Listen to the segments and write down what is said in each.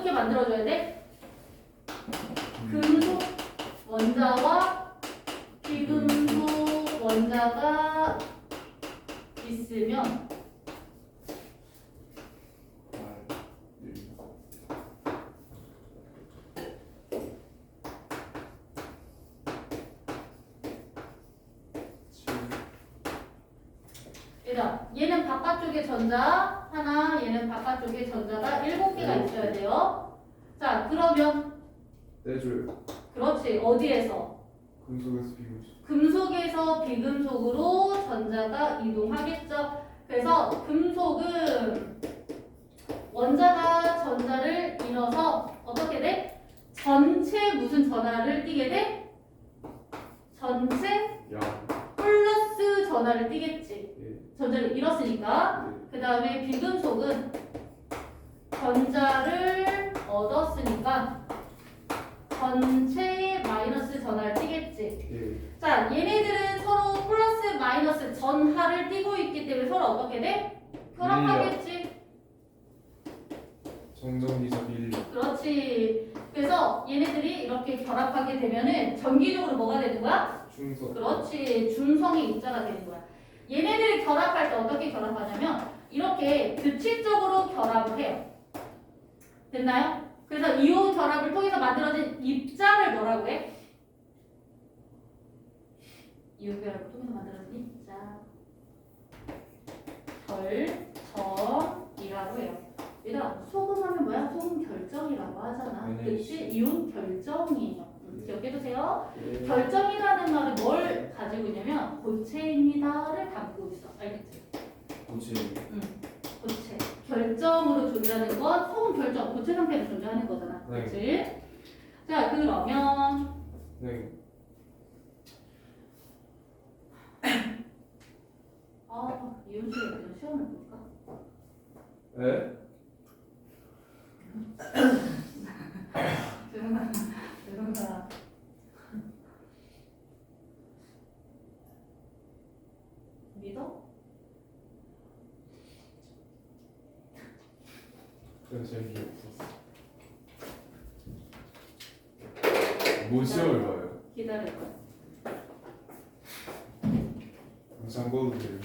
어떻게 만들어줘야 돼? 금속 원자와 비금속 원자가 있으면 얘는 바깥쪽에 전자 하나, 얘는 바깥쪽에 전자가 7개가 있어야 돼요. 자, 그러면 떼줘요. 그렇지. 어디에서? 금속에서 비금속. 금속에서 비금속으로 전자가 이동하겠죠. 그래서 금속은 원자가 전자를 잃어서 어떻게 돼? 전체 무슨 전하를 띠게 돼? 전체 야. 플러스 전하를 띠겠지. 예. 전자를 잃었으니까. 예. 그 다음에 비금속은 전자를 얻었으니까 전체에 마이너스 전하를 띠겠지. 예. 자, 얘네들은 서로 플러스 마이너스 전하를 띠고 있기 때문에 서로 어떻게 돼? 결합하겠지. 정전기자 밀려. 그렇지. 그래서 얘네들이 이렇게 결합하게 되면은 전기적으로 뭐가 되는 거야? 중성. 그렇지. 중성의 입자가 되는 거야. 얘네들이 결합할 때 어떻게 결합하냐면 이렇게 규칙적으로 결합을 해요. 됐나요? 그래서 이온 결합을 통해서 만들어진 입자를 뭐라고 해? 이온 결합을 통해서 만들어진 입자 결정이라고 해요. 얘들아, 소금하면 뭐야? 소금 결정이라고 하잖아. 그치? 이온 결정이에요. 기억해두세요. 예. 결정이라는 말은 뭘 가지고 있냐면 고체입니다를 담고 있어. 알겠지? 고체. 고체. 결정으로 존재하는 건 소금 결정, 고체 상태로 존재하는 거잖아. 네. 그치? 자, 그러면 네. 이온수에 대해서 시험을 볼까? 에? 죄송합니다. 믿어? 그래서 재미없었어. 뭔 시험을 봐요? 기다려봐. 잠궈도 돼요.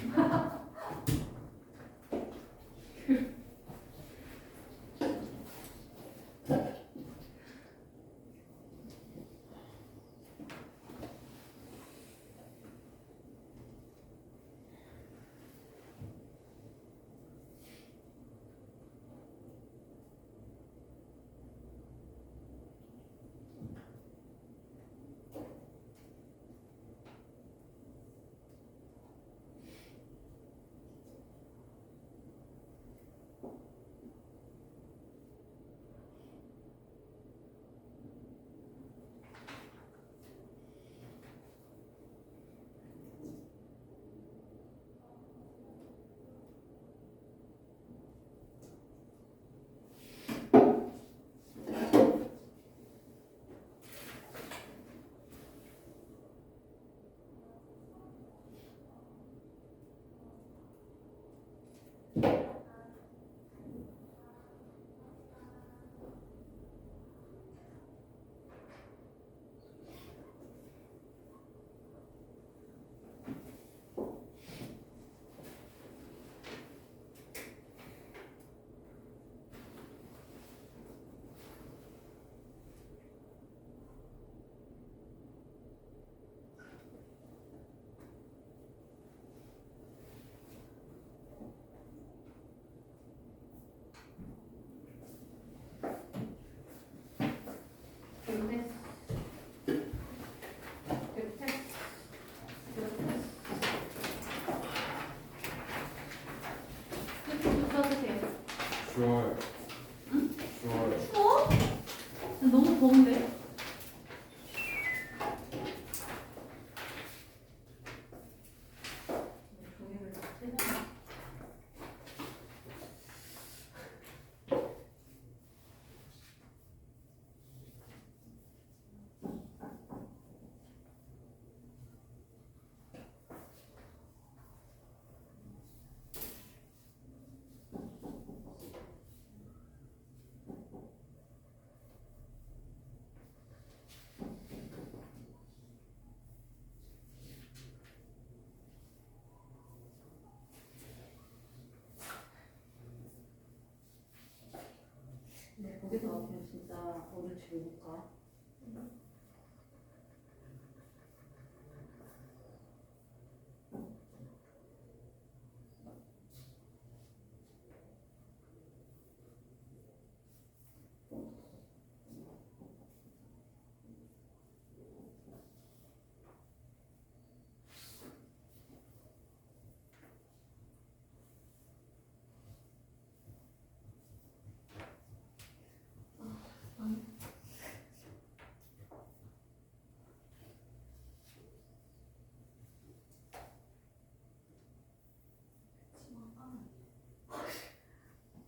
여기서 그냥 진짜 오늘 집에 못 가.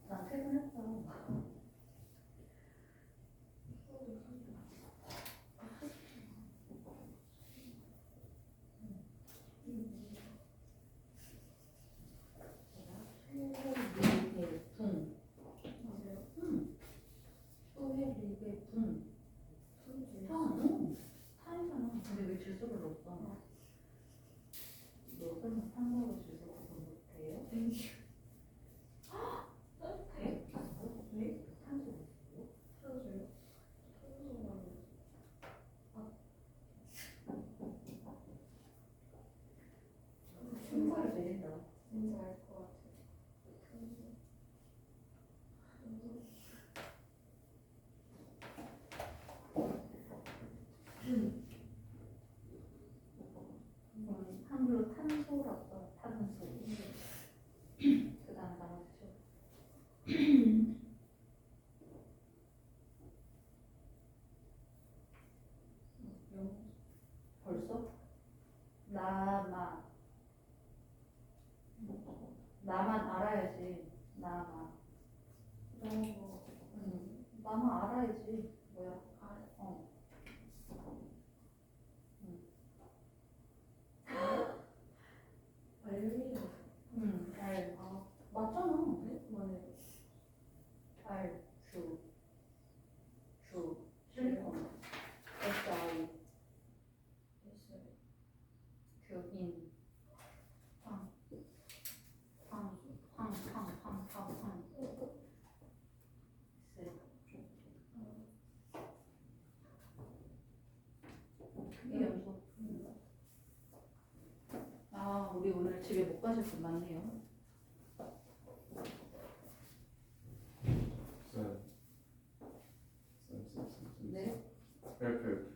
나 퇴근했어. 소해리배붕. 응. 소해리배붕. 형, 타이잖아. 근데 왜 주소를 넣었어? 너 설마 산다고 주소 그거 못해요? 네? 네? 탄소 있어요? 신발을 내린다. 한글로 탄소라고 써. 탄소. 그 다음 나머지죠. 벌써? 나만 알아야지. 나만. 나만 알아야지. 뭐야? 어. 알. 맞잖아. 알, 실리콘. SI, 인. 황. 이게 연속. 우리 오늘 집에 못 가실 분 많네요. 네. 헬프.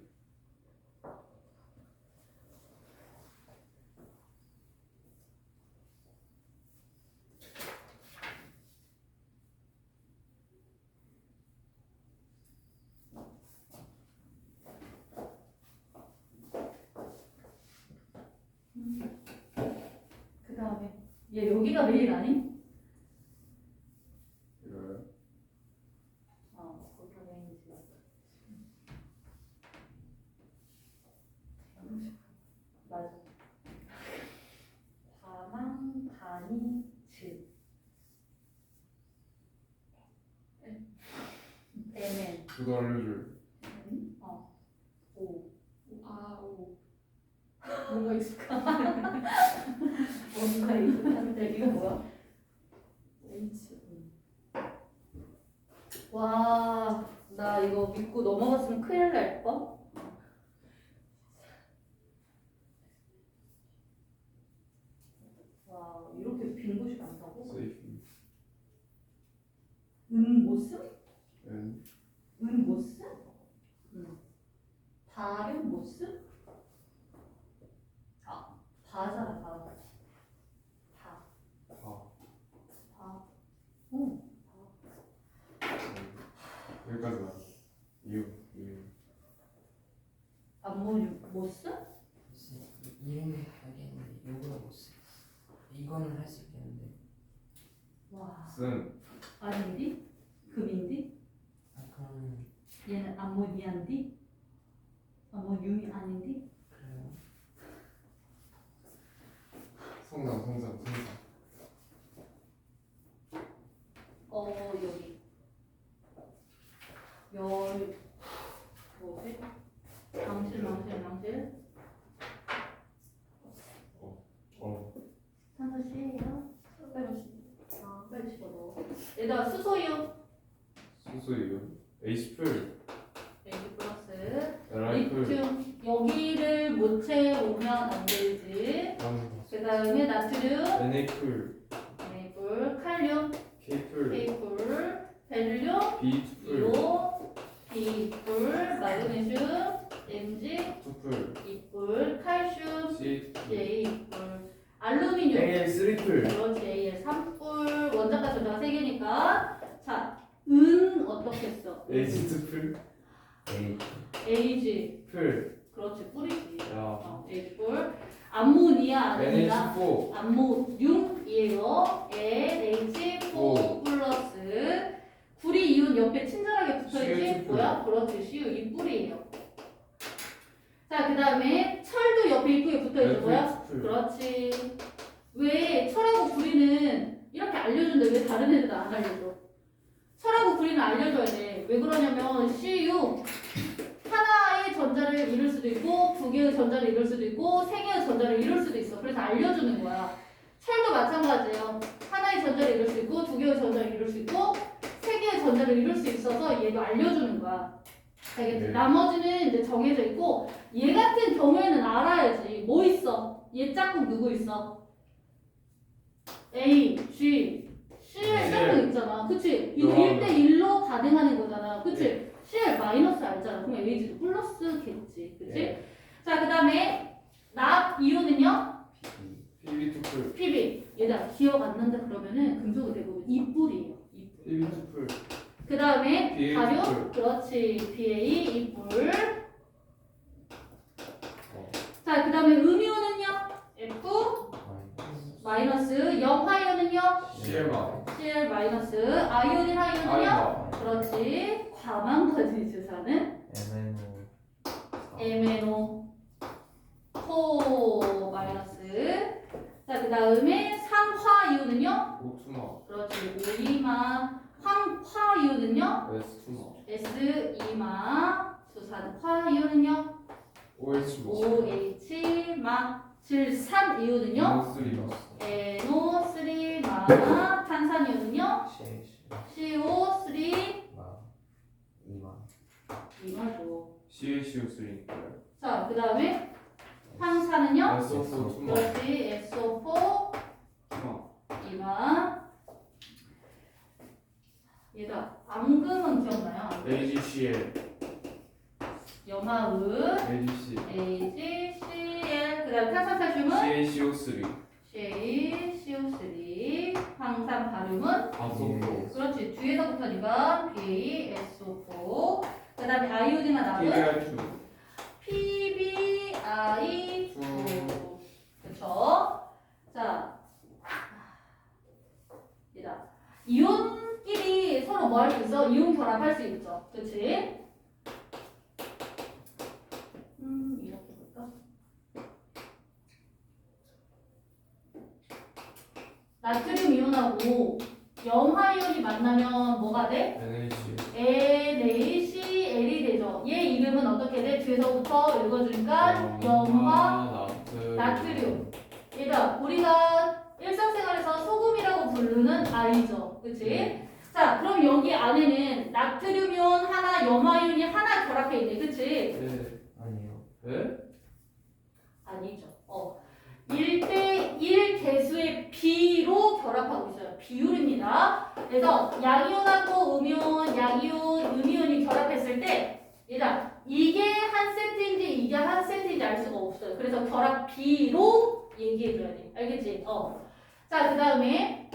그 다음에 얘 여기가 메인 아니? 이거요? 거기가 메인이지. 맞아. 다망다니츠. 에멘. 그거 알려줘요. 오. 뭔가 익숙한데 이거 뭐야? 와, 나 이거 믿고 넘어갔으면 큰일 날 뻔. 와, 이렇게 빈 곳이 많다고? 세이프. 모습? 엔. 모습? 다른 모습? 바잖아, 바. 여기까지 나. 이유. 앞모습? 모습? 이름을 하겠는데 욕을 못 써. 이거는 할 수 있겠는데. 와, 쓴. 아닌디? 금인디? 그러면 얘는 암모니안디? 암모늄이 아닌디? 그래요. 성장. 여기 열 뭐지? 망실 산소 C예요? 빨리 집어넣어. 얘들아 수소이온 소수예요. H 풀, H 플러스 Li 풀, 리튬 여기를 못 채우면 안 되지. 그 다음에 나트륨, Na 풀, A뿔, 칼륨, K 풀, K뿔, 벨륨, B 풀, 이오, B뿔, 마그네슘, Mg, 2풀, E뿔, 칼슘, C J뿔, 알루미늄, Al 3풀, 그렇지, Al 3뿔, 원자가 전자가 3개니까. 자, 은 어떻게 써? H 2풀, Ag, 풀, 그렇지, 뿔이지. 야, H뿔, 암모니아 아닙니다. NH4, 암모늄이에요. NH4 플러스 구리 이온 옆에 친절하게 붙어있지? CH 뭐야? 그렇지, CU 이 뿔이에요. 자, 그 다음에 철도 옆에 이쁘게 붙어있는 거야? FX 풀, 그렇지. 왜 철하고 구리는 이렇게 알려준데 왜 다른 애들은 안 알려줘? 철하고 구리는 알려줘야 돼. 왜 그러냐면 CU 하나의 전자를 이룰 수도 있고 두 개의 전자를 이룰 수도 있고 세 개의 전자를 이룰 수도 있어. 그래서 알려주는 거야. 철도 마찬가지예요. 하나의 전자를 이룰 수 있고 두 개의 전자를 이룰 수 있고 세 개의 전자를 이룰 수 있어서 얘도 알려주는 거야. 알겠지? 네. 나머지는 이제 정해져 있고 얘 같은 경우에는 알아야지. 뭐 있어? 얘 짝꿍 누구 있어? A, G, CL 짝꿍 있잖아. 그치? 이거 야. 1대1로 가능하는 거잖아. 그치? 네. CL 마이너스 알잖아. 그럼 AG도 플러스겠지. 그치? 네. 자, 그 다음에 납 이온은요? PB 2풀, PB. 얘들아 기억 안 난다 그러면은 금속은 대부분 이뿔이에요. 이뿔. PB 2풀, 그 다음에 BA 발효. 이뿔. 그렇지. BA 이뿔. 어. 자, 그 다음에 음이온은요? F 마이너스. 염화이온은요? CL마, CL 마이너스. 아이오딘 하이온은요? I마, 그렇지. 과망까지 주사는 MNO 코 마이너스. 자, 그 다음에 상화이온은요? O2마, 그렇지. 오이마. 황화이온은요? S2마, S2마. 주사는 화이온은요? OH OH마. 질산이온은요? O3마, NO3마. 탄산이온은요? CO3 이마죠. CaCO3니까요. 자, 그 다음에 황산은요? SO4 2마, 그렇지. SO4 2마, 이마. 얘들아, 암금은 기억나요? AgCl, 염화은 AgC, AgCl. 그 다음에 탄산칼슘은 CaCO3, CaCO3. 황산 바륨은 아소포, 그렇지. 뒤에서 붙으니까 BaSO4. 그 다음에 아이오딘과 납은 PBI2, PbI2. 그쵸? 자, 얘들아, 이온끼리 서로 뭐 할 수 있어? 이온 결합할 수 있죠. 그치? 이렇게 볼까? 나트륨 이온하고 염화이온이 만나면 뭐가 돼? NaC, NaCl이 되죠. 얘 이름은 어떻게 돼? 뒤에서부터 읽어주니까 염화 나트륨. 얘들아, 우리가 일상생활에서 소금이라고 부르는 아이죠. 그치? 자, 그럼 여기 안에는 나트륨이온 하나, 염화이온이 하나 결합해 있네. 그치? 네, 아니요. 네? 아니죠. 1대1 개수의 B로 결합하고 있어요. 비율입니다. 그래서 양이온하고 음이온, 양이온, 음이온이 결합했을 때 얘들아, 이게 한 세트인지 이게 한 세트인지 알 수가 없어요. 그래서 결합 B로 얘기해줘야 돼. 알겠지? 자, 그 다음에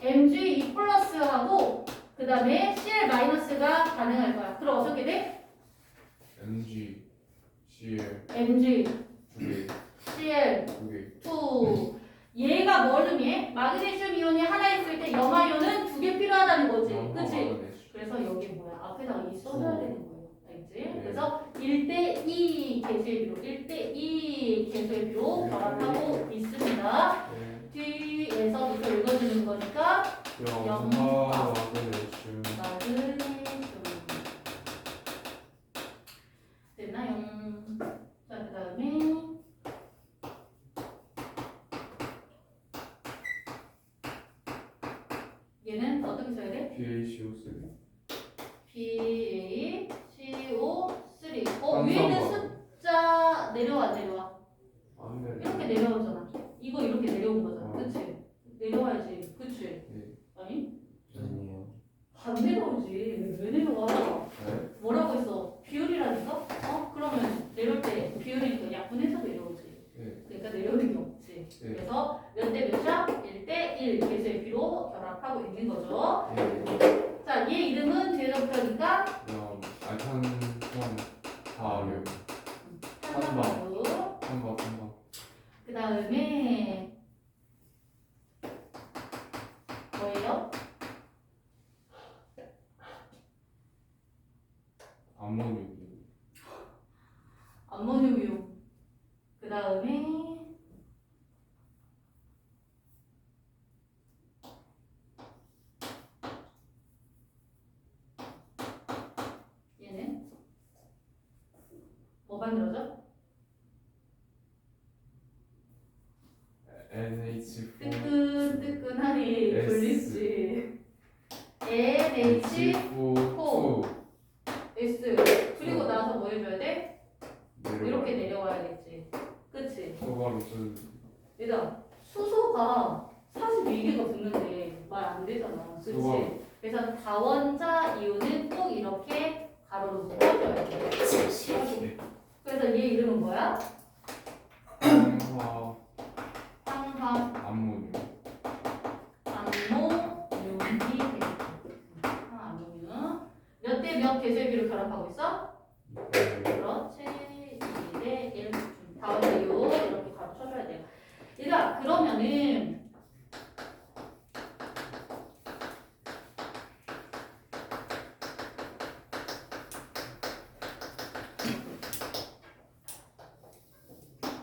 Mg2 플러스하고 그 다음에 Cl 마이너스가 가능할 거야. 그럼 어떻게 돼? Mg, Cl Mg, 2개, Cl, 2개. 2. 얘가 뭘 의미해? 마그네슘 이온이 하나 있을 때 염화이온은 2개 필요하다는 거지. 그치? 그래서 여기 뭐야? 앞에다가 이 써줘야 되는 거예요. 알겠지? 네. 그래서 1대2 개수의 비로 1대2 개수의 비로 결합하고 있습니다. 네. 뒤에서부터 읽어주는 거니까 염화, 마그네슘. 마그네슘 됐나요? 자, 그 다음에 얘는 어떻게 써야 돼? PaCO3. PaCO3. 위에는 숫자 내려와. 안 돼. 이렇게 내려오잖아. 이거 이렇게 내려온 거잖아. 어. 그치? 내려와야지. 그치? 네. 아니? 아니에요. 안 내려오지. 왜 내려와? 네. 뭐라고 했어? 비율이라니까? 그러면 내려올 때 비율이니까 약분해서 내려오지. 네. 그러니까 내려오는 게 없지. 네. 그래서 몇 대 몇이야? 1대1 개수의 비로 결합하고 있는 거죠. 네. 자, 얘 이름은 뒤에서 붙으니까 그럼 알탄 다류. 탄산가루. 한번. 그 다음에 뭐예요? 암모늄. 암모늄. 그 다음에 얘는 뭐 만들어져? NH4. 뜨끈뜨끈하니 S. 돌리지. NH4 S. 그리고 나서 뭐 해줘야 돼? 이렇게 내려와야겠지. 그치? 소가로 쓴. 얘들아, 수소가 42개가 붙는데 말 안 되잖아. 그치? 수소. 그래서 다원자 이온은 꼭 이렇게 가로로 묶어줘야 돼. 그래서 얘 이름은 뭐야? 황화 황화 암모늄. 암모늄이 되겠다. 암모늄. 몇 대 몇 개수의 비로 결합하고 있어? 네. 그렇지. 2대 1. 다원자 이온 이렇게 가로 쳐줘야 돼요. 얘들아, 그러면은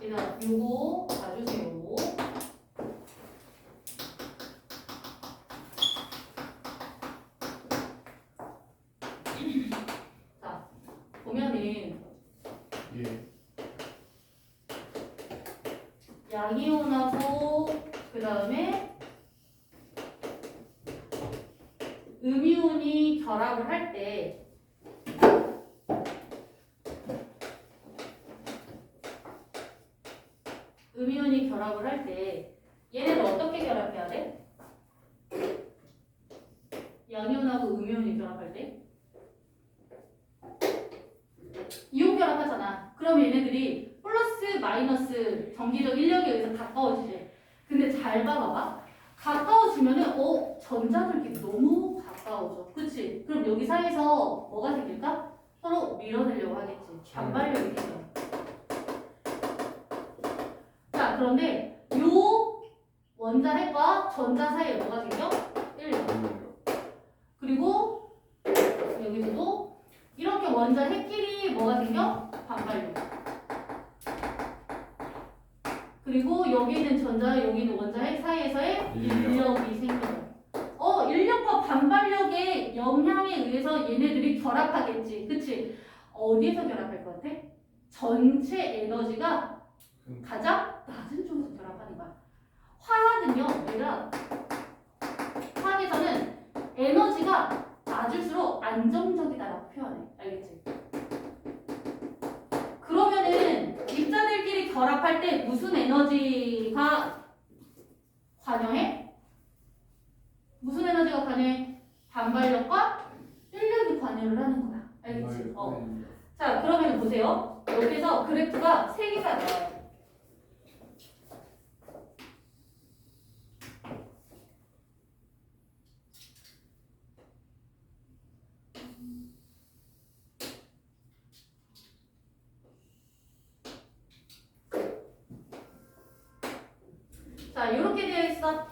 얘들아, 요거 봐주세요. 자, 보면은 예. 양이온하고 그 다음에 음이온이 결합을 할 때 음이온이 결합을 할 때 얘네를 어떻게 결합해야 돼? 양이온하고 음이온이 결합할 때 이온 결합하잖아. 그럼 얘네들이 플러스 마이너스 정기적 인력에 의해서 가까워지지. 근데 잘 봐봐봐. 가까워지면은 전자들끼리 너무 가까워져. 그치? 그럼 여기 사이에서 뭐가 생길까? 서로 밀어내려고 하겠지. 반발력이 생겨. 자, 그런데 요 원자핵과 전자 사이에 뭐가 생겨? 인력. 그리고 여기서도 이렇게 원자핵끼리 뭐가 생겨? 반발력. 그리고 여기는 전자, 여기는 원자핵 사이에서의 인력이 생겨요. 인력과 반발력의 영향에 의해서 얘네들이 결합하겠지. 그치? 어디에서 결합할 것 같아? 전체 에너지가 가장 낮은 쪽에서 결합하는 거야. 화학은요, 얘가 화학에서는 에너지가 낮을수록 안정적이다라고 표현해. 알겠지? 그러면은 입자들끼리 결합할 때 무슨 에너지가 관여해? 무슨 에너지가 관여해? 반발력과 인력이 관여를 하는 거야. 알겠지? 자, 그러면 보세요. 여기서 그래프가 3개가 나와요. 자, 이렇게 되어 있어.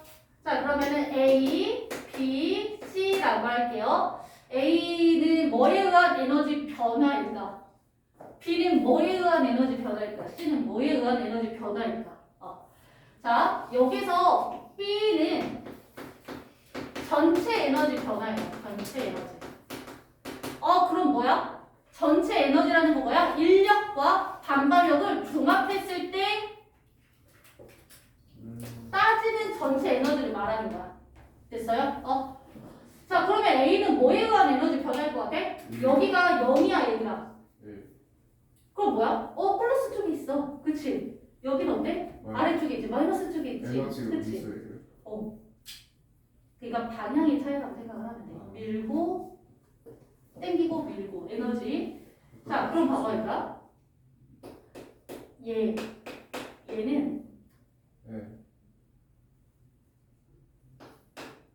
자, 그러면은 A, B, C라고 할게요. A는 뭐에 의한 에너지 변화일까? B는 뭐에 의한 에너지 변화일까? C는 뭐에 의한 에너지 변화일까? 자, 여기서 B는 전체 에너지 변화예요. 전체 에너지. 그럼 뭐야? 전체 에너지라는 건 뭐야? 인력과 반발력을 종합했을 때 따지는 전체 에너지를 말하는 거야. 됐어요? 여기가 0이야 얘들아. 네. 그럼 뭐야? 플러스 쪽에 있어. 그치? 여기는 어때? 아래쪽에 있지. 마이너스 쪽에 있지. 에너지가 그치? 있어야 돼요. 그러니까 방향의 차이라고 생각을 하면 돼. 밀고 땡기고 밀고 에너지. 자 그럼 봐봐 얘들아. 얘는 네.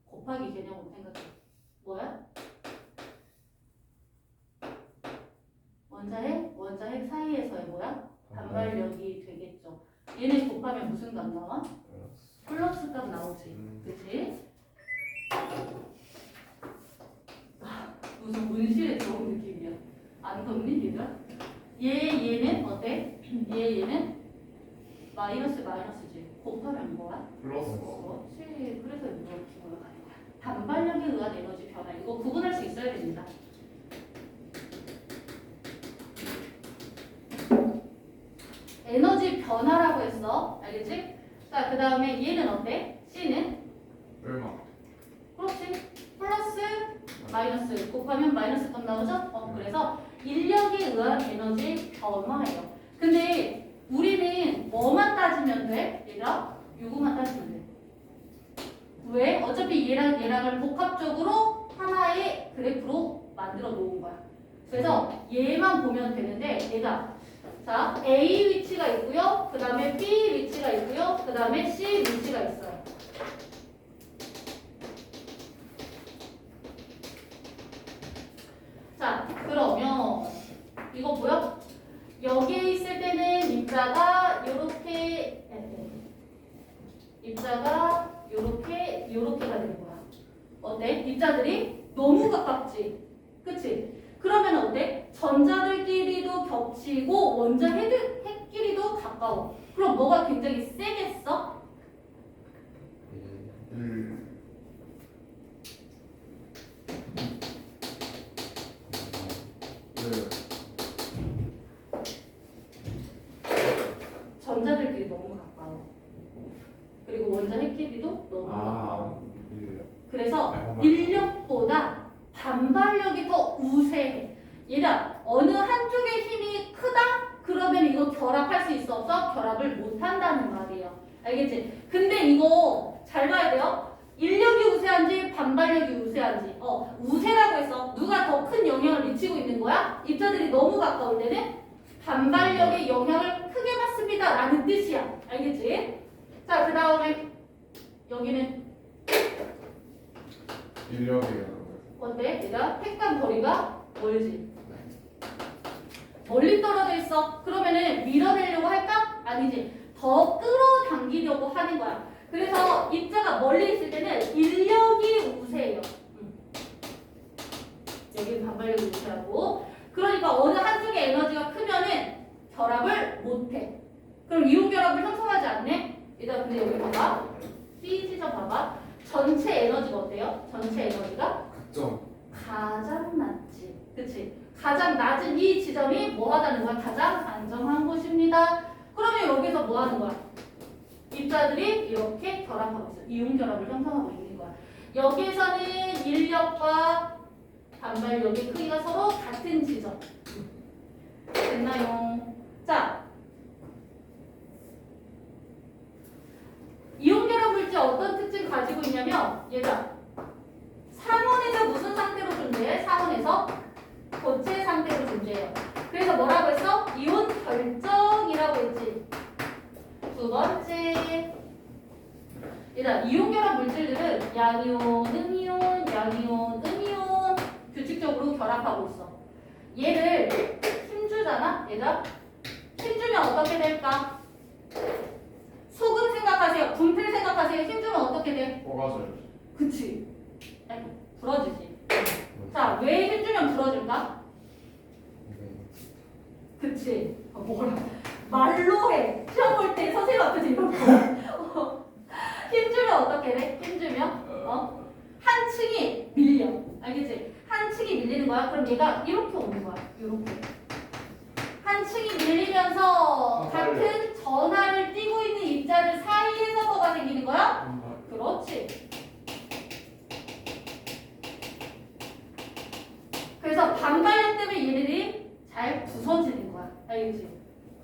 곱하기 개념으로 생각해. 뭐야? 원자핵 사이에서의 뭐야? 반발력이 되겠죠. 얘네 곱하면 무슨 값 나와? 플러스 값 나오지. 그치? 무슨 문실에 들어온 느낌이야. 안 덥니 얘들아? 얘는 어때? 얘는 마이너스지. 곱하면 뭐야? 플러스. 그렇지. 그래서 이렇게 올라가는 거야. 반발력에 의한 에너지 변화. 이거 구분할 수 있어야 됩니다. 에너지 변화라고 했어. 알겠지? 자, 그 다음에 얘는 어때? C는? 얼마? 그렇지. 플러스 마이너스 곱하면 마이너스 값 나오죠? 그래서 인력에 의한 에너지 변화예요. 근데 우리는 뭐만 따지면 돼? 얘들아? 요거만 따지면 돼. 왜? 어차피 얘랑을 복합적으로 하나의 그래프로 만들어 놓은 거야. 그래서 얘만 보면 되는데 얘가 자 A 위치가 있고요. 그 다음에 B 위치가 있고요. 그 다음에 C 위치가 있어요. 자 그러면 이거 보여? 여기에 있을 때는 입자가 요렇게 요렇게가 되는 거야. 어때? 입자들이 너무 가깝지? 그치? 그러면 어때? 전자들끼리도 겹치고 원자 핵끼리도 가까워. 그럼 뭐가 굉장히 세겠어? 네. 전자들끼리 너무 가까워. 그리고 원자 핵끼리도 너무 가까워. 예. 그래서 인력보다 반발력이 더 우세해. 얘들아, 어느 한쪽의 힘이 크다? 그러면 이거 결합할 수 있어 없어? 결합을 못 한다는 말이에요. 알겠지? 근데 이거 잘 봐야 돼요. 인력이 우세한지 반발력이 우세한지. 우세라고 했어. 누가 더 큰 영향을 미치고 있는 거야? 입자들이 너무 가까울 때는 반발력의 영향을 크게 받습니다. 라는 뜻이야. 알겠지? 자, 그 다음에 여기는 인력이에요. 어때? 얘가 핵간 거리가 멀지? 멀리 떨어져 있어. 그러면은 밀어내려고 할까? 아니지. 더 끌어당기려고 하는 거야. 그래서 입자가 멀리 있을 때는 인력이 우세해요. 여기는 반발력이 우세하고. 그러니까 어느 한쪽의 에너지가 크면은 결합을 못해. 그럼 이온 결합을 형성하지 않네? 일단 근데 여기 봐봐. B 지점 봐봐. 전체 에너지가 어때요? 전체 에너지가 극점. 가장 낮지. 그치? 가장 낮은 이 지점이 뭐 하다는 거야? 가장 안정한 곳입니다. 그러면 여기서 뭐 하는 거야? 입자들이 이렇게 결합하고 있어. 이온 결합을 형성하고 있는 거야. 여기에서는 인력과 반발력의 크기가 서로 같은 지점. 됐나요? 자, 이온 결합 물질 어떤 특징 가지고 있냐면 얘가 상온에서 무슨 상태로 존재해? 상온에서 고체 상태로 존재해요. 그래서 뭐라고 했어? 이온 결정이라고 했지. 두 번째, 일단 이온 결합 물질들은 양이온, 음이온, 양이온, 음이온 규칙적으로 결합하고 있어. 얘를 힘주잖아, 얘가. 힘주면 어떻게 될까? 소금 생각하세요. 분필 생각하세요. 힘주면 어떻게 돼? 뽑아줘요. 그치? 부러지지. 자, 왜 힘주면 부러질까? 그치? 뭐라? 말로 해. 시험 볼 때 선생님 앞에서 이런 거. 힘주면 어떻게 돼? 힘주면 한 층이 밀려. 알겠지? 한 층이 밀리는 거야. 그럼 얘가 이렇게 오는 거야. 이렇게. 한 층이 밀리면서 같은 전하를 띠고 있는 입자들 사이에서 뭐가 생기는 거야? 그렇지. 그래서 반발력 얘네들이 잘 부서지는 거야. 알겠지?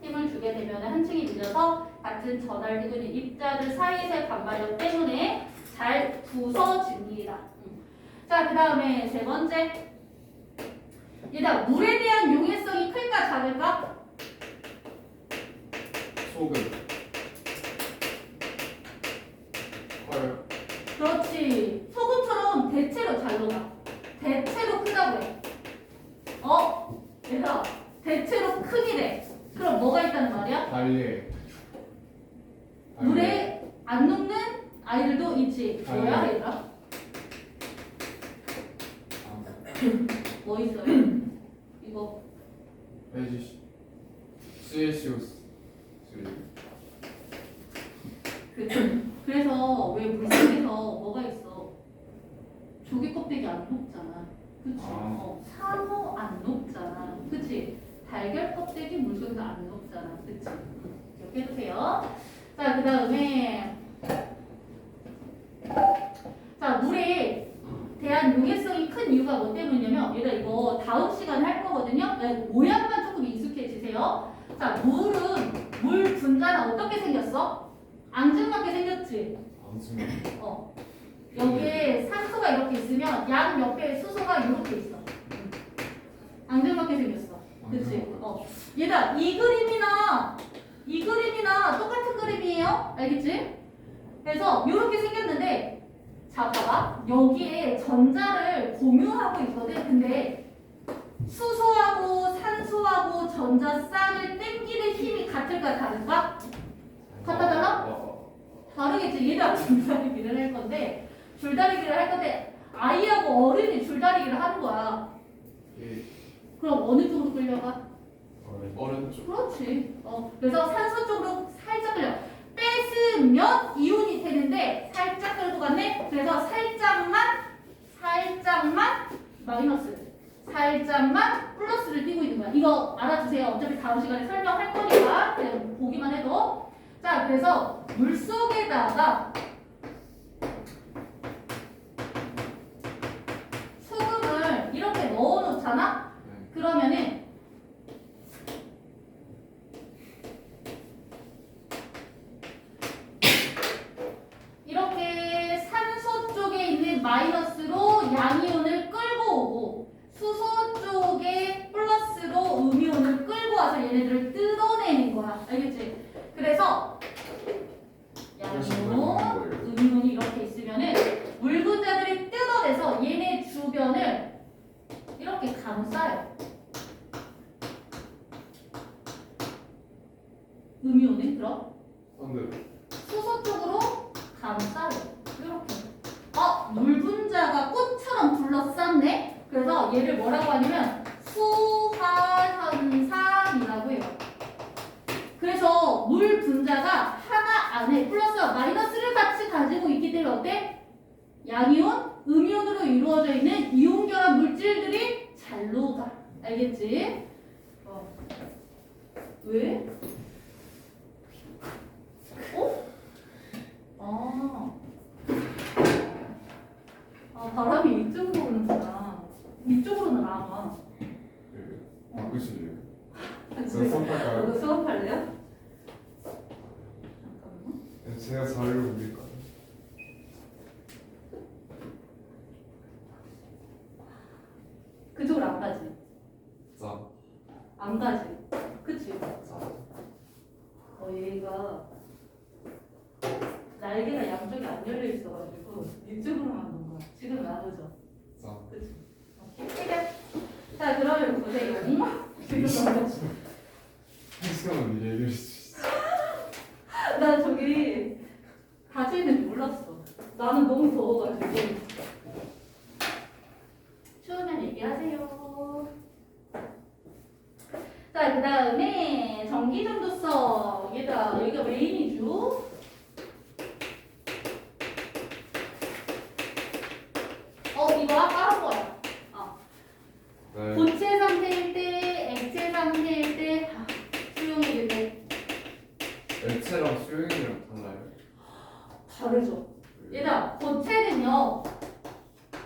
힘을 주게 되면 한 층이 밀려서 같은 전하를 띠고 있는 입자들 사이의 반발력 때문에 잘 부서집니다. 자, 그 다음에 세 번째. 얘들아, 물에 대한 용해성이 클까 작을까? 소금. 커요. 그렇지. 소금처럼 대체로 잘 녹아. 대체로 크다고 해. 얘들아, 대체로 크기래. 그럼 뭐가 있다는 말이야? 달리. 물에 안 녹는 아이들도 있지. 뭐야, 얘들아? 뭐 있어요? 이거. 베지. 스에시우스. 그래서 왜 물속에서 뭐가 있어? 조개 껍데기 안 녹잖아. 그치? 산호 안 녹잖아. 그치? 달걀 껍데기 물속에서 안 녹잖아. 그치? 기억해주세요. 자, 그 다음에 자, 물에 대한 용해성이 큰 이유가 뭐 때문이냐면 얘들아 이거 다음 시간에 할 거거든요. 모양만 조금 익숙해지세요. 자, 물 분자는 어떻게 생겼어? 앙증맞게 생겼지? 여기에 산소가 이렇게 있으면 양 옆에 수소가 이렇게 있어. 앙증맞게 생겼어. 그치? 얘들아 이 그림이나 똑같은 그림이에요. 알겠지? 그래서 이렇게 생겼는데 자, 봐봐. 여기에 전자를 공유하고 있거든. 근데 수소하고 산소하고 전자 쌍을 당기는 힘이 같을까 다를까? 같다 달라? 다르겠지. 얘가 줄다리기를 할 건데 아이하고 어른이 줄다리기를 하는 거야. 그럼 어느 쪽으로 끌려가? 오른쪽. 그렇지. 그래서 산소 쪽으로 살짝 끌려. 뺏으면 이온이 되는데 살짝 끌고 갔네. 그래서 살짝만 마이너스, 살짝만 플러스를 띄고 있는 거야. 이거 알아두세요. 어차피 다음 시간에 설명할 거니까 그냥 보기만 해도. 자, 그래서 물 속에다가 소금을 이렇게 넣어놓잖아. 그러면은 이렇게 산소 쪽에 있는 마이너스로 양이온을 끌고 오고 수소 쪽에 플러스로 음이온을 끌고 와서 얘네들을 뜯어내는 거야. 알겠지? 그래서 양이온, 음이온이 이렇게 있으면은 물 분자들이 뜯어내서 얘네 주변을 이렇게 감싸요. 음이온은 그럼 수소 쪽으로 감싸요. 이렇게. 물 분자가 꽃처럼 둘러쌌네. 그래서 얘를 뭐라고 하냐면 수화현상이라고 해요. 그래서 물 분자가 하나 안에 플러스와 마이너스를 같이 가지고 있기 때문에 어때? 양이온, 음이온으로 이루어져 있는 이온 결합 물질들이 잘 녹아. 알겠지? 왜? 바람이 이쪽으로 오는구나. 이쪽으로는 안 와. 바꾸실래요? 저 수업할까요? 너도 수업할래요? 잠깐만. 제가 자리를 옮길까요? 그쪽으로 안 가지. 안 가지. 그치? 얘가 날개가 양쪽에 안 열려 있어가지고 이쪽으로만 온 거야. 지금 나오죠? 그치? 오케이. 자, 그러면 보세요. 지금 나오죠? 시간은 얘기해 주시죠. 나 저기 닫혀 있는지 몰랐어. 나는 너무 더워가지고. 추우면 얘기하세요. 자, 그 다음에 전기전도성. 얘들아, 여기가 메인이죠. 이거 아까 한 거야. 고체 상태일 때, 액체 상태일 때, 수용일 때. 액체랑 수용이랑 달라요? 다르죠. 얘들아, 고체는요,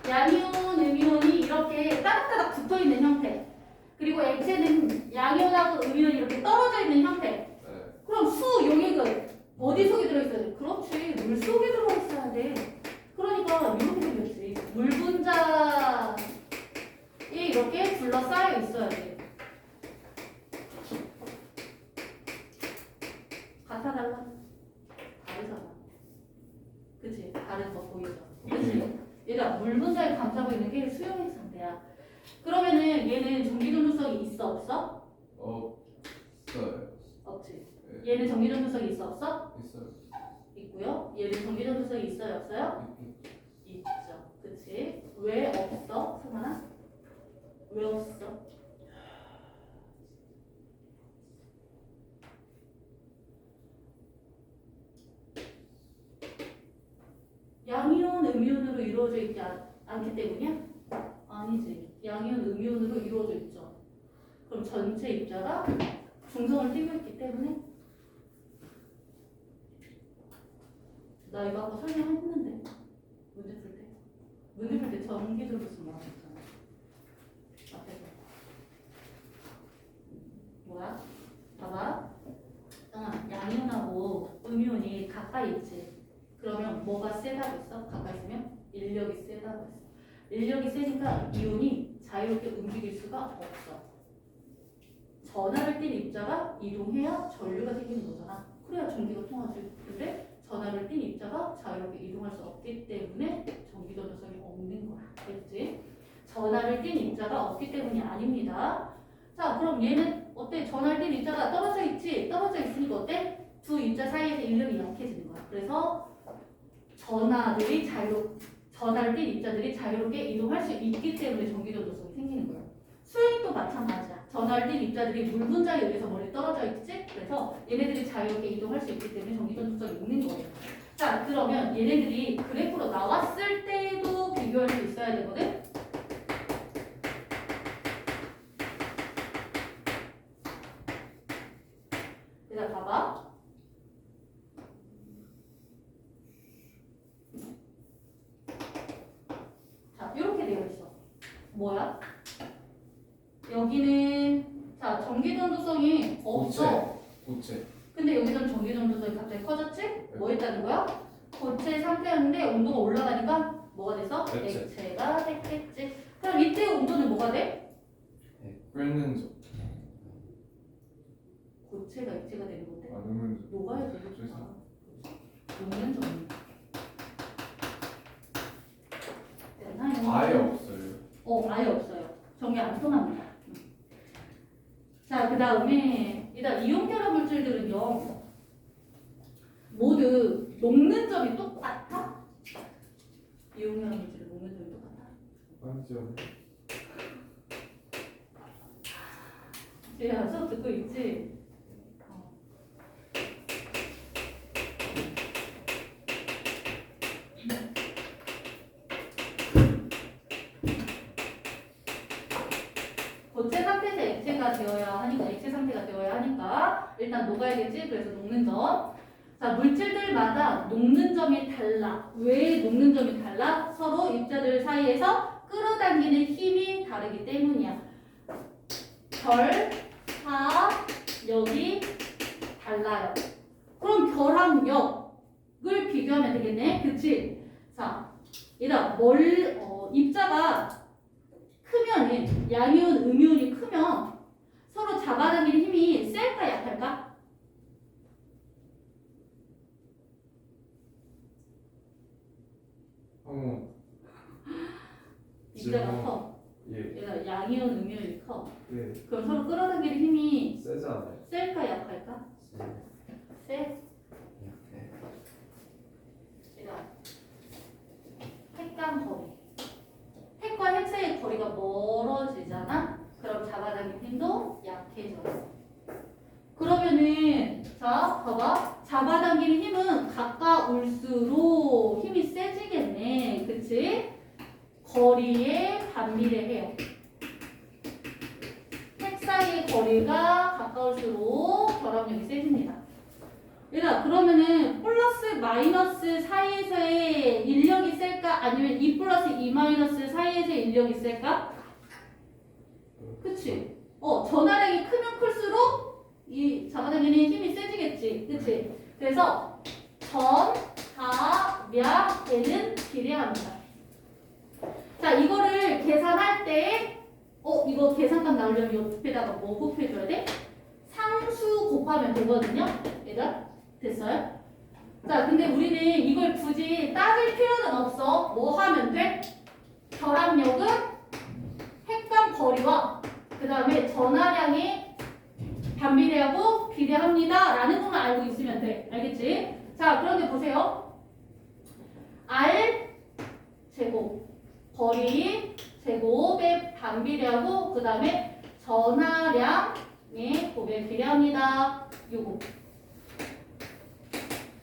양이온, 음이온이 이렇게 따닥따닥 붙어 있는 형태. 그리고 이렇게 둘러싸여 있어야 돼. 같아 달라? 다르잖아. 그치? 다른 거 보이죠? 그치? 얘들아 물 분자에 감싸고 있는 게 수용액 상태야. 그러면은 얘는 전기전도성이 있어 없어? 없어요. 없지. 네. 얘는 전기전도성이 있어 없어? 있어요. 있고요. 얘는 전기전도성이 있어요 없어요? 있죠. 그치? 왜 없어? 승환아? 왜 없어? 양이온, 음이온으로 이루어져 있지 않기 때문이야? 아니지. 양이온, 음이온으로 이루어져 있죠. 그럼 전체 입자가 중성을 띠고 있기 때문에 나 이거 아까 설명했는데 문제 풀 때 전기전도성 뭐라고 했잖아. 앞에서 뭐야? 봐봐. 양이온하고 음이온이 가까이 있지. 그러면 뭐가 세다고 했어? 가까이 있으면 인력이 세다고 했어. 인력이 세니까 이온이 자유롭게 움직일 수가 없어. 전하를 띤 입자가 이동해야 전류가 생기는 거잖아. 그래야 전기가 통하지. 근데 전하를 띤 입자가 자유롭게 이동할 수 없기 때문에 전기전도성이 없는 거야. 알겠지? 전하를 띤 입자가 없기 때문이 아닙니다. 자, 그럼 얘는 어때? 전하를 띤 입자가 떨어져 있지? 떨어져 있으니까 어때? 두 입자 사이에서 인력이 약해지는 거야. 그래서 전하를 띤 입자들이 자유롭게 이동할 수 있기 때문에 전기전도성이 생기는 거야. 수행도 마찬가지야. 전하를 띤 입자들이 물 분자에 의해서 멀리 떨어져 있지? 그래서 얘네들이 자유롭게 이동할 수 있기 때문에 전기전도성이 있는 거예요. 자, 그러면 얘네들이 그래프로 나왔을 때도 비교할 수 있어야 되거든? 얘들아 봐봐. 자, 이렇게 되어 있어. 뭐야? 여기는 자 전기전도성이 없어. 고체. 근데 여기서는 전기전도성이 갑자기 커졌지? 뭐 했다는 거야? 고체 상태였는데 온도가 올라가니까 뭐가 됐어? 액체. 액체가 됐겠지. 그럼 이때 온도는 뭐가 돼? 끓는 점. 고체가 액체가 되는 건데 녹는 점. 녹아야 돼. 그래서? 녹는 점. 됐나요? 아예 없어요. 아예 없어요. 전기 안 통합니다. 자, 그 다음에 일단 이온결합 물질들은요 모두 녹는 점이 똑같아? 이온결합 물질은 녹는 점이 똑같아? 아니죠. 지혜야 수업 듣고 있지? 고체 상태에서 액체가 되어야 하니까 액체 상태가 되어야 하니까 일단 녹아야겠지. 그래서 녹는 점. 자, 물질들마다 녹는 점이 달라. 왜 녹는 점이 달라? 서로 입자들 사이에서 끌어당기는 힘이 다르기 때문이야. 결합력이 달라요. 그럼 결합력을 비교하면 되겠네. 그치? 자, 얘들아 입자가 크면은 양이온, 음이온이 크면 서로 잡아당기는 힘이 셀까 약할까? 입자가 커. 예. 얘가 양이온, 음이온이 커. 네. 그럼 서로 끌어당기는 힘이 세지 않아요? 셀까 약할까? 세. 네. 얘가 핵간 거리. 핵과 핵 사이의 거리가 멀어지잖아? 그럼 잡아당기는 힘도 약해져. 그러면은 자 봐봐. 잡아당기는 힘은 가까울수록 힘이 세지겠네. 그치? 거리에 반비례해요. 핵 사이의 거리가 가까울수록 결합력이 세집니다. 얘들아 그러면은 플러스 마이너스 사이에서의 인력이 셀까? 아니면 2 플러스 2 마이너스 사이에서의 인력이 셀까? 그치? 전하량이 크면 클수록 이 잡아당기는 힘이 세지겠지. 그치? 그래서 전하량에는 비례합니다. 자, 이거를 계산할 때 이거 계산값 나오려면 옆에다가 뭐 곱해줘야 돼? 상수 곱하면 되거든요. 얘들아 됐어요? 자, 근데 우리는 이걸 굳이 따질 필요는 없어. 뭐 하면 돼? 결합력은 핵감 거리와 그 다음에 전하량이 반비례하고 비례합니다 라는 것만 알고 있으면 돼. 알겠지? 자, 그런데 보세요. R 제곱 거리 제곱에 반비례하고 그 다음에 전하량이 곱에 비례합니다. 요거.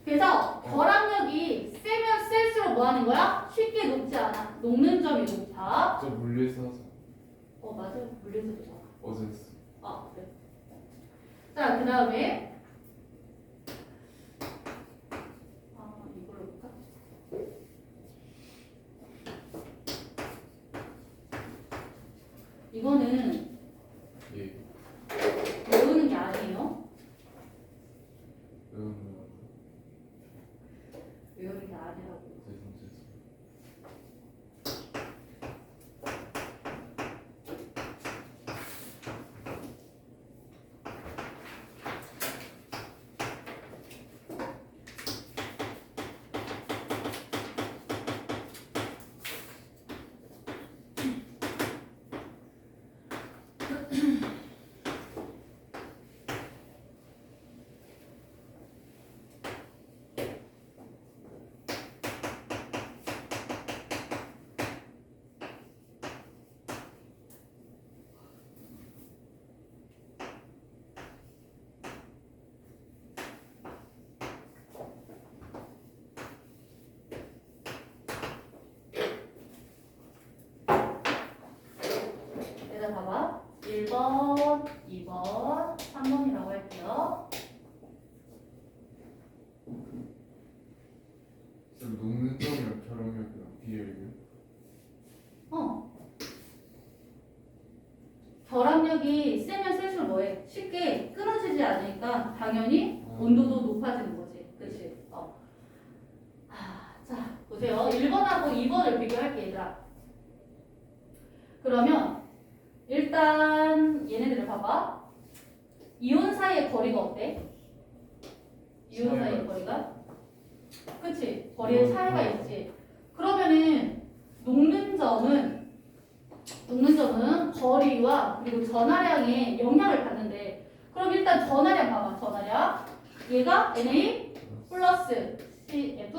그래서 결합력이 세면 셀수록 뭐 하는 거야? 쉽게 녹지 않아. 녹는 점이 높아. 저 물리사서 맞아요. 물리서도 좋아. 어제 했어. 아, 그래. 자, 그 다음에 이걸로 볼까? 이거는 예. 외우는 게 아니에요. 외우는 게 아니라고. 죄송. 얘들아 봐봐. 1번, 2번, 3번이라고 할게요. 좀 녹는 점이랑 결합력이랑 비율이요? 결합력이 세면 셀수록 뭐해? 쉽게 끊어지지 않으니까 당연히 온도도 높아지는 거지. 그치? 자, 보세요. 1번하고 2번을 비교할게, 얘들아. 그러면 일단 얘네들을 봐봐. 이온 사이의 거리가 어때? 이온 사이의 거리가? 그치? 거리에 차이가 있지. 그러면은 녹는 점은 거리와 그리고 전하량에 영향을 받는데, 그럼 일단 전하량 봐봐. 전하량 얘가 Na 플러스 CF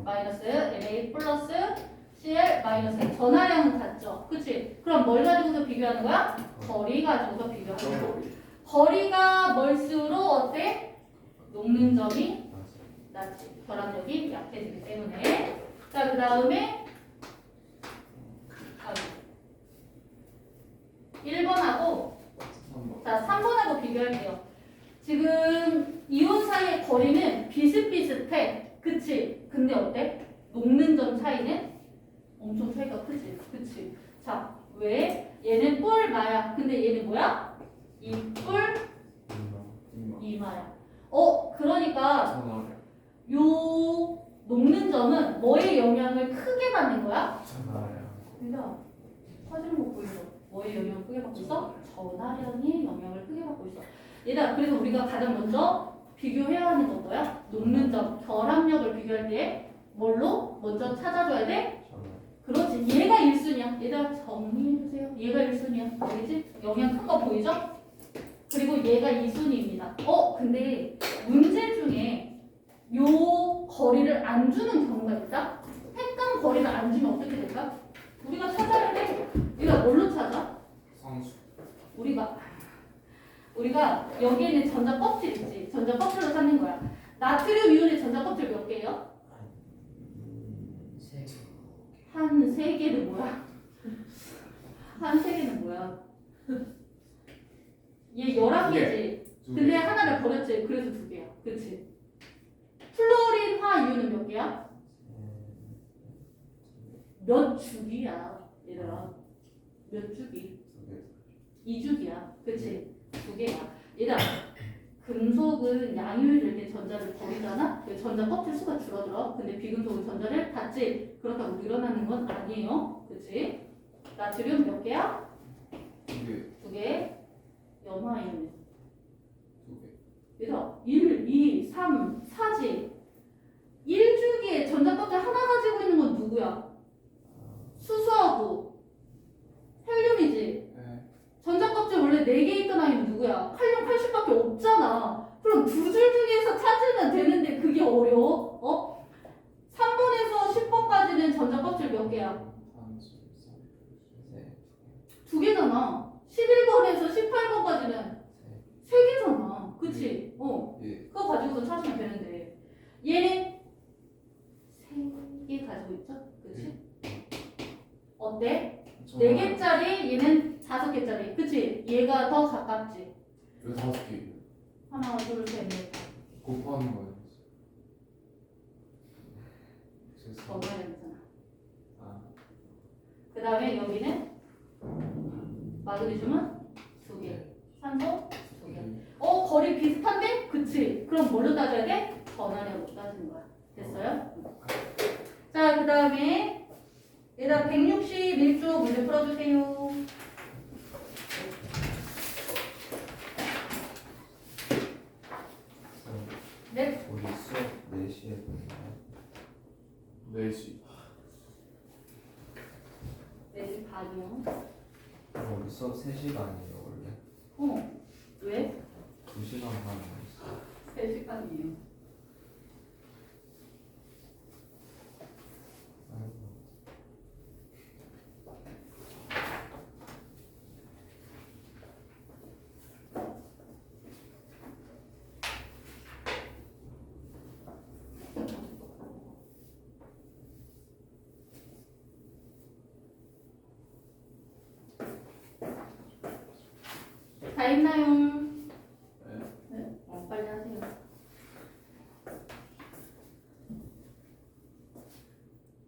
마이너스 Na 플러스 CL 마이너스 전하량은 같죠. 그치? 그럼 뭘 가지고서 비교하는 거야? 거리 가지고서 비교하는 거야. 거리가 멀수록 어때? 녹는 점이 낮지. 결합력이 약해지기 때문에. 자, 그 다음에 1번하고 3번. 자, 3번하고 비교할게요. 지금 이온 사이의 거리는 비슷비슷해. 그치? 근데 어때? 녹는 점 차이는 엄청 차이가 크지. 그치? 자, 왜? 얘는 뿔 마야. 근데 얘는 뭐야? 이뿔 이마야. 그러니까 전화량. 요 녹는 점은 뭐의 영향을 크게 받는 거야? 전화량. 그러니까 사진 못 보이죠? 뭐의 영향을 크게 받고 있어? 전하량의 영향을 크게 받고 있어. 얘들아, 그래서 우리가 가장 먼저 비교해야 하는 건 뭐야? 녹는 점, 결합력을 비교할 때 뭘로 먼저 찾아줘야 돼? 그렇지. 얘가 1순위야. 얘들아 정리해주세요. 얘가 1순위야. 알겠지? 영향 큰 거 보이죠? 그리고 얘가 2순위입니다. 근데 문제 중에 요 거리를 안 주는 경우가 있다? 핵감 거리를 안 주면 어떻게 될까? 우리가 찾아야 돼. 우리가 뭘로 찾아? 상수. 우리가 여기에는 전자 껍질 있지. 전자 껍질로 찾는 거야. 나트륨 이온의 전자 껍질 몇 개예요? 한 3개는 뭐야? 한 3개는 뭐야? 얘 11개지. 근데 하나를 버렸지. 그래서 2개야. 그치? 플로린 화이온은 몇 개야? 몇 주기야, 얘들아. 몇 주기? 2주기야. 그치? 2개야. 얘들아, 금속은 양효율일 때 전자를 버리잖아? 그 전자 껍질 수가 줄어들어. 근데 비금속은 전자를 닫지. 그렇다고 늘어나는 건 아니에요. 그치? 나트륨 몇 개야? 2개. 두 개. 연화 있네. 2개. 얘들아, 1, 2, 3, 4지. 1주기에 전자껍질 하나 가지고 있는 건 누구야? 수소하고 헬륨이지. 네. 전자껍질 원래 4개 있던 아이는 누구야? 칼륨 80밖에 없잖아. 그럼 두 줄 중에서 찾으면 되는데 그게 어려워? 어? 3번에서 10번까지는 전자껍질 몇 개야? 3, 4, 3, 두 개잖아. 11번에서 18번까지는 세 개잖아. 그치? 어. 예. 그거 가지고서 찾으면 되는데 얘는 세 개 가지고 있죠? 그치? 어때? 4개짜리 얘는 5개짜리. 그치? 얘가 더 가깝지? 왜 5개? 하나, 둘, 셋, 넷. 곱하는 거예요. 더 넣어야 되잖아. 아, 그 다음에 여기는 마그네슘은 2개, 산소 2개. 거리 비슷한데? 그치? 그럼 뭘로 따져야 돼? 전하력으로 따지는 거야. 됐어요? 자, 그 다음에 얘들아 161쪽 문제 풀어주세요. 네? 우리 수업 4시에 보내요. 4시. 4시 반이요. 그럼 우리 수업 3시간이에요 원래. 왜? 2시간 하는 거 있어. 3시간이에요. 아이고. 다 있나요?